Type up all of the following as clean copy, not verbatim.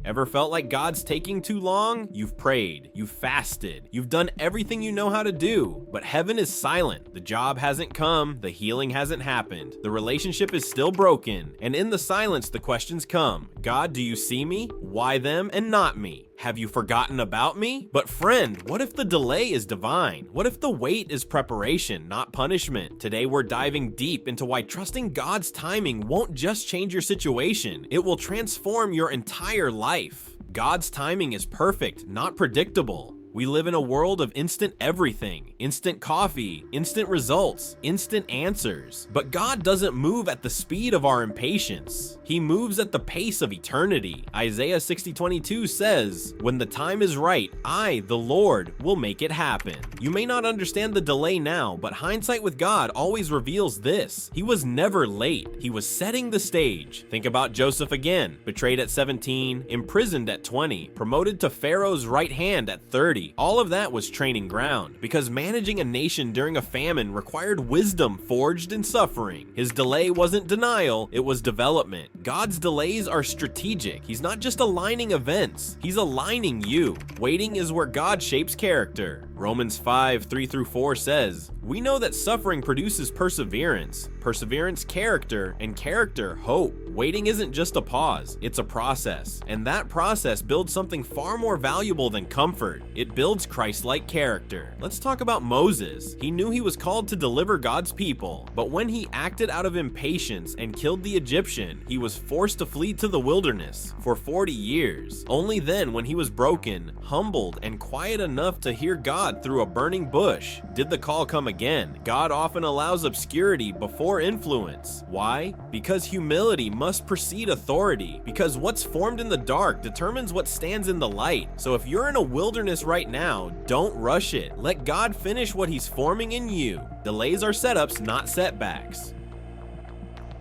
Ever felt like God's taking too long? You've prayed, you've fasted, you've done everything you know how to do, but heaven is silent. The job hasn't come, the healing hasn't happened, the relationship is still broken, and in the silence the questions come. God, do you see me? Why them and not me? Have you forgotten about me? But friend, what if the delay is divine? What if the wait is preparation, not punishment? Today we're diving deep into why trusting God's timing won't just change your situation, it will transform your entire life. God's timing is perfect, not predictable. We live in a world of instant everything, instant coffee, instant results, instant answers. But God doesn't move at the speed of our impatience. He moves at the pace of eternity. Isaiah 60:22 says, "When the time is right, I, the Lord, will make it happen." You may not understand the delay now, but hindsight with God always reveals this. He was never late. He was setting the stage. Think about Joseph again, betrayed at 17, imprisoned at 20, promoted to Pharaoh's right hand at 30. All of that was training ground, because managing a nation during a famine required wisdom forged in suffering. His delay wasn't denial, it was development. God's delays are strategic. He's not just aligning events, he's aligning you. Waiting is where God shapes character. Romans 5:3-4 says, "We know that suffering produces perseverance, perseverance character, and character hope." Waiting isn't just a pause, it's a process. And that process builds something far more valuable than comfort. It builds Christ-like character. Let's talk about Moses. He knew he was called to deliver God's people, but when he acted out of impatience and killed the Egyptian, he was forced to flee to the wilderness for 40 years. Only then, when he was broken, humbled, and quiet enough to hear God through a burning bush, did the call come again. God often allows obscurity before influence. Why? Because humility must precede authority. Because what's formed in the dark determines what stands in the light. So if you're in a wilderness right now, don't rush it. Let God finish what he's forming in you. Delays are setups, not setbacks.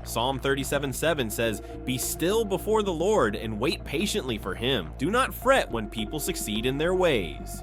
Psalm 37:7 says, "Be still before the Lord and wait patiently for him. Do not fret when people succeed in their ways."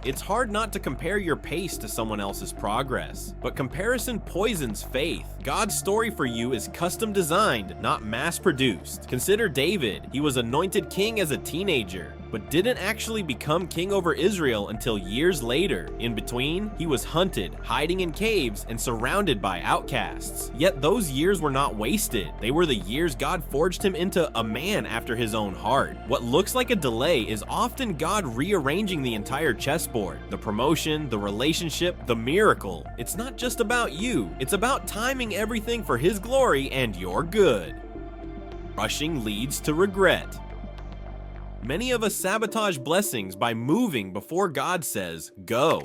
It's hard not to compare your pace to someone else's progress, but comparison poisons faith. God's story for you is custom designed, not mass produced. Consider David. He was anointed king as a teenager, but didn't actually become king over Israel until years later. In between, he was hunted, hiding in caves, and surrounded by outcasts. Yet those years were not wasted. They were the years God forged him into a man after his own heart. What looks like a delay is often God rearranging the entire chessboard. The promotion, the relationship, the miracle. It's not just about you. It's about timing everything for his glory and your good. Rushing leads to regret. Many of us sabotage blessings by moving before God says, go.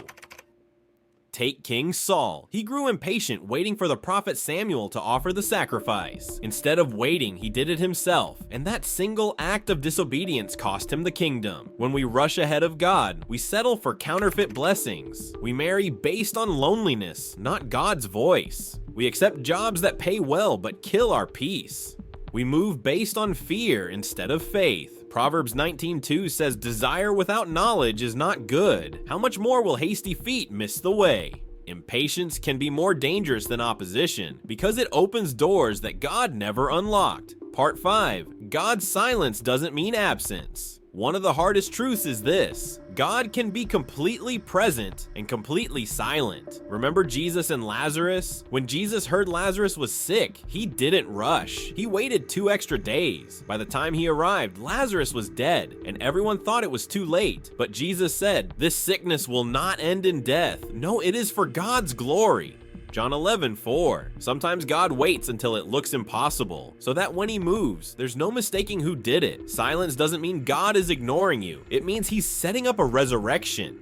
Take King Saul. He grew impatient waiting for the prophet Samuel to offer the sacrifice. Instead of waiting, he did it himself, and that single act of disobedience cost him the kingdom. When we rush ahead of God, we settle for counterfeit blessings. We marry based on loneliness, not God's voice. We accept jobs that pay well but kill our peace. We move based on fear instead of faith. Proverbs 19:2 says, "Desire without knowledge is not good. How much more will hasty feet miss the way?" Impatience can be more dangerous than opposition because it opens doors that God never unlocked. Part 5. God's silence doesn't mean absence. One of the hardest truths is this: God can be completely present and completely silent. Remember Jesus and Lazarus? When Jesus heard Lazarus was sick, he didn't rush. He waited 2 extra days. By the time he arrived, Lazarus was dead, and everyone thought it was too late. But Jesus said, "This sickness will not end in death. No, it is for God's glory." John 11:4. Sometimes God waits until it looks impossible, so that when he moves, there's no mistaking who did it. Silence doesn't mean God is ignoring you. It means he's setting up a resurrection.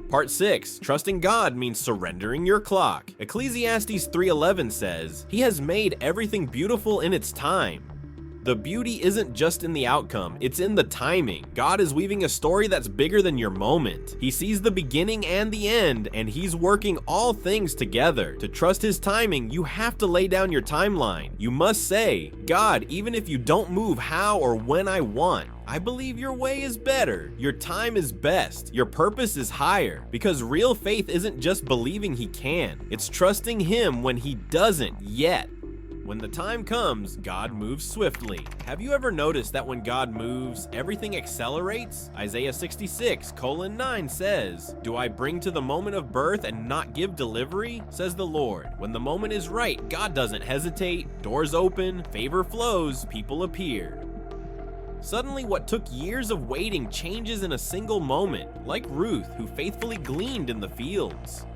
Part 6. Trusting God means surrendering your clock. Ecclesiastes 3:11 says, "He has made everything beautiful in its time." The beauty isn't just in the outcome, it's in the timing. God is weaving a story that's bigger than your moment. He sees the beginning and the end, and he's working all things together. To trust his timing, you have to lay down your timeline. You must say, "God, even if you don't move how or when I want, I believe your way is better. Your time is best. Your purpose is higher." Because real faith isn't just believing he can. It's trusting him when he doesn't yet. When the time comes, God moves swiftly. Have you ever noticed that when God moves, everything accelerates? Isaiah 66:9 says, "Do I bring to the moment of birth and not give delivery? Says the Lord." When the moment is right, God doesn't hesitate. Doors open, favor flows, people appear. Suddenly, what took years of waiting changes in a single moment, like Ruth, who faithfully gleaned in the fields.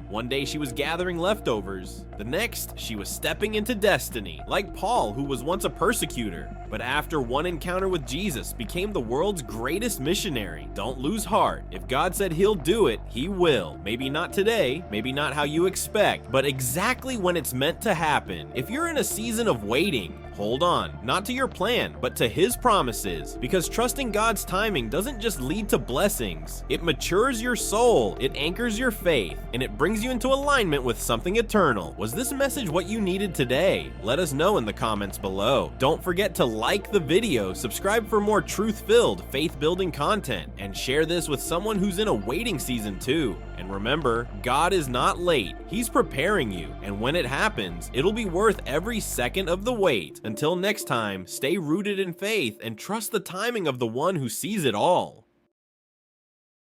One day she was gathering leftovers. The next, she was stepping into destiny, like Paul, who was once a persecutor, but after one encounter with Jesus, became the world's greatest missionary. Don't lose heart. If God said he'll do it, he will. Maybe not today, maybe not how you expect, but exactly when it's meant to happen. If you're in a season of waiting, hold on, not to your plan, but to his promises, because trusting God's timing doesn't just lead to blessings. It matures your soul, it anchors your faith, and it brings you into alignment with something eternal. Was this message what you needed today? Let us know in the comments below. Don't forget to like the video, subscribe for more truth-filled, faith-building content, and share this with someone who's in a waiting season too. And remember, God is not late. He's preparing you, and when it happens, it'll be worth every second of the wait. Until next time, stay rooted in faith and trust the timing of the one who sees it all.